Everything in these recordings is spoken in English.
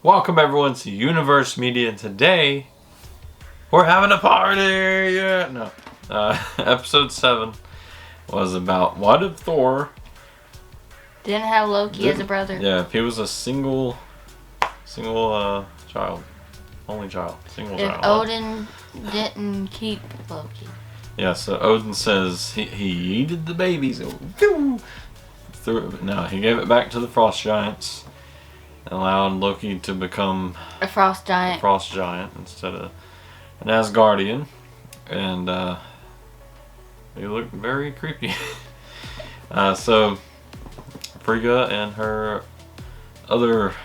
Welcome everyone to Universe Media, and today we're having a party. Yeah, no. Episode 7 was about what if Thor didn't have Loki as a brother. Yeah, if he was a single child, only child, single if child. Odin didn't keep Loki. Yeah, so Odin says he eated the babies. No, he gave it back to the frost giants. Allowed Loki to become a frost giant instead of an Asgardian, and he looked very creepy. So Frigga and her other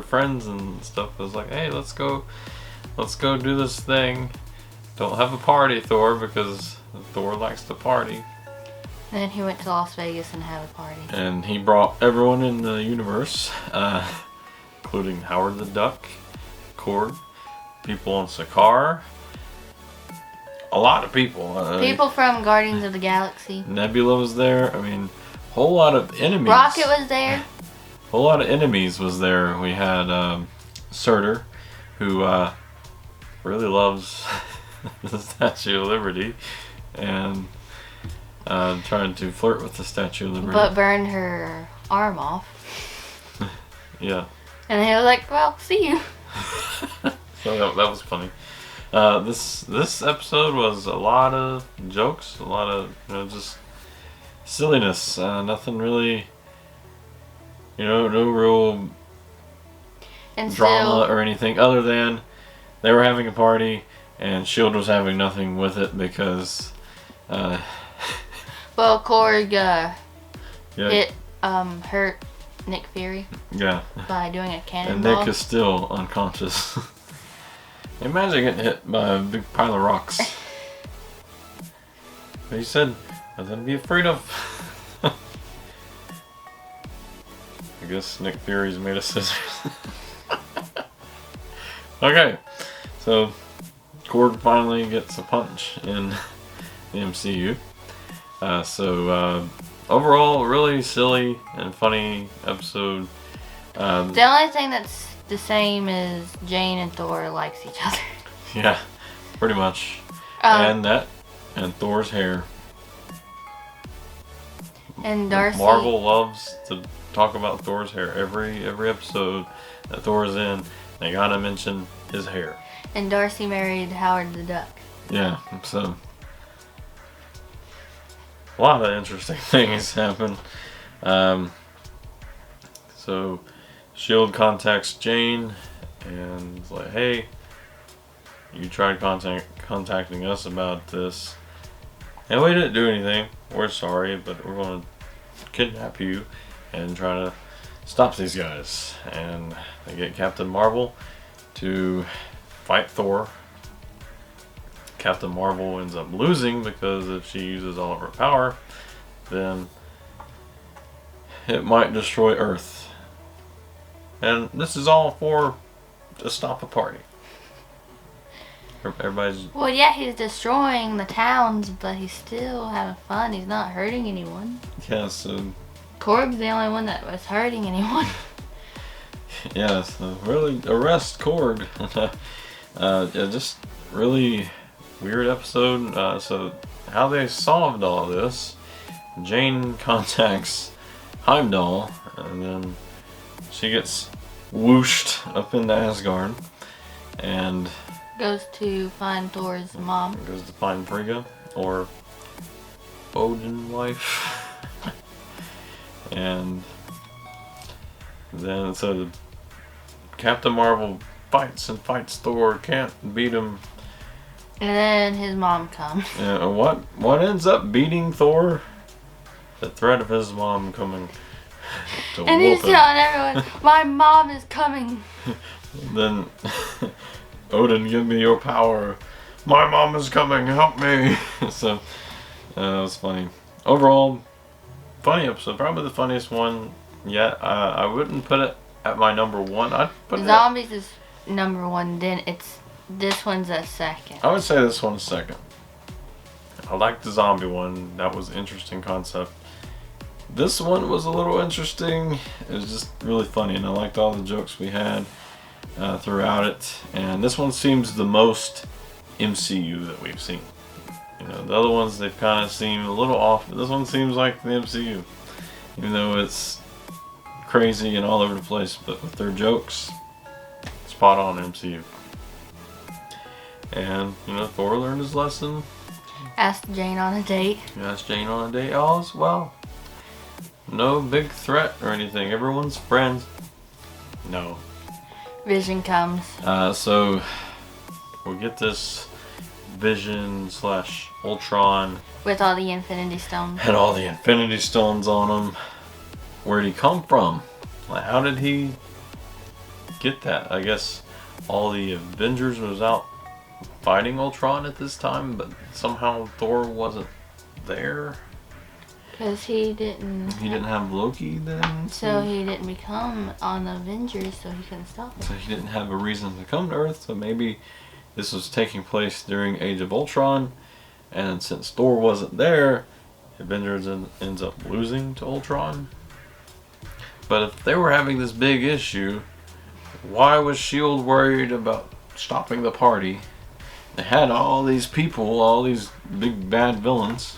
friends and stuff was like, "Hey, let's go do this thing. Don't have a party, Thor, because Thor likes to party." And then he went to Las Vegas and had a party. And he brought everyone in the universe, including Howard the Duck, Korg, people on Sakaar, a lot of people. People from Guardians of the Galaxy. Nebula was there. I mean, whole lot of enemies. Rocket was there. Whole lot of enemies was there. We had Surtur, who really loves the Statue of Liberty, and trying to flirt with the Statue of Liberty. But burned her arm off. Yeah. And he was like, well, see you. So that was funny. This episode was a lot of jokes, a lot of just silliness. Nothing really, no real drama or anything other than they were having a party and S.H.I.E.L.D. was having nothing with it because well, Korg hurt Nick Fury. Yeah. By doing a cannonball. And Nick is still unconscious. Imagine getting hit by a big pile of rocks. But he said, nothing to be afraid of. I guess Nick Fury's made of scissors. Okay, so Korg finally gets a punch in the MCU. So overall, really silly and funny episode. The only thing that's the same is Jane and Thor likes each other. Yeah, pretty much. And Thor's hair. And Darcy. Marvel loves to talk about Thor's hair. Every episode that Thor's in, they gotta mention his hair. And Darcy married Howard the Duck. Yeah, so a lot of interesting things happen. So S.H.I.E.L.D. contacts Jane and is like, "Hey, you tried contacting us about this, and we didn't do anything. We're sorry, but we're going to kidnap you and try to stop these guys." And they get Captain Marvel to fight Thor. Captain Marvel ends up losing because if she uses all of her power, then it might destroy Earth. And this is all to stop a party. Everybody's... Well, yeah, he's destroying the towns, but he's still having fun. He's not hurting anyone. Yeah, so... Korg's the only one that was hurting anyone. Yeah, so really arrest Korg. Yeah, just really weird episode. So how they solved all this, Jane contacts Heimdall, and then she gets whooshed up into Asgard and goes to find Thor's mom. Goes to find Frigga, or Odin's wife. And then so Captain Marvel fights Thor, can't beat him. And then his mom comes. Yeah, what ends up beating Thor? The threat of his mom coming to and he's telling everyone, "My mom is coming." Then Odin, give me your power. My mom is coming, help me. So that was funny. Overall, funny episode. Probably the funniest one yet. I wouldn't put it at my number one. I'd put Zombies is number one. Then this one's a second. I would say this one's second. I like the zombie one. That was an interesting concept. This one was a little interesting. It was just really funny, and I liked all the jokes we had throughout it. And this one seems the most MCU that we've seen. You know, the other ones, they've kind of seemed a little off, but this one seems like the MCU. Even though it's crazy and all over the place, but with their jokes, spot on MCU. And, you know, Thor learned his lesson. Asked Jane on a date. He asked Jane on a date. All is well. No big threat or anything. Everyone's friends. No. Vision comes. So we'll get this Vision / Ultron With all the Infinity Stones. and all the Infinity Stones on him. Where'd he come from? Like, how did he get that? I guess all the Avengers was out fighting Ultron at this time, but somehow Thor wasn't there. Because he didn't have Loki then. So he didn't become on the Avengers, so he couldn't stop it. So he didn't have a reason to come to Earth. So maybe this was taking place during Age of Ultron, and since Thor wasn't there, Avengers ends up losing to Ultron. But if they were having this big issue, why was S.H.I.E.L.D. worried about stopping the party? They had all these people, all these big bad villains.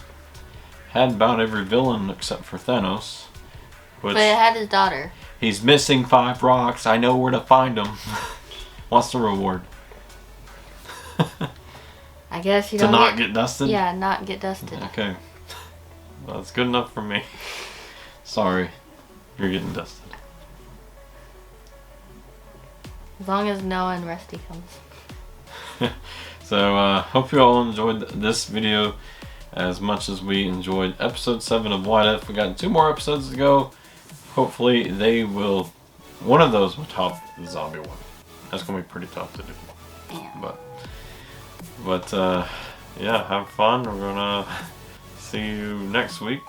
Had about every villain except for Thanos. Which, But it had his daughter. he's missing 5 rocks. I know where to find them. What's the reward? I guess you To don't not get dusted? Yeah, not get dusted. Okay. Well, that's good enough for me. Sorry. You're getting dusted. As long as Noah and Rusty comes. So, hope you all enjoyed this video as much as we enjoyed episode 7 of What If. We got 2 more episodes to go. Hopefully one of those will top the zombie one. That's going to be pretty tough to do. Yeah. But yeah, have fun. We're going to see you next week.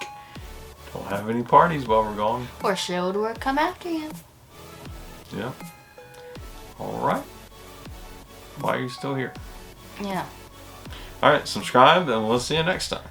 Don't have any parties while we're gone. Or S.H.I.E.L.D. will come after you. Yeah. Alright. Why are you still here? Yeah. Alright, subscribe and we'll see you next time.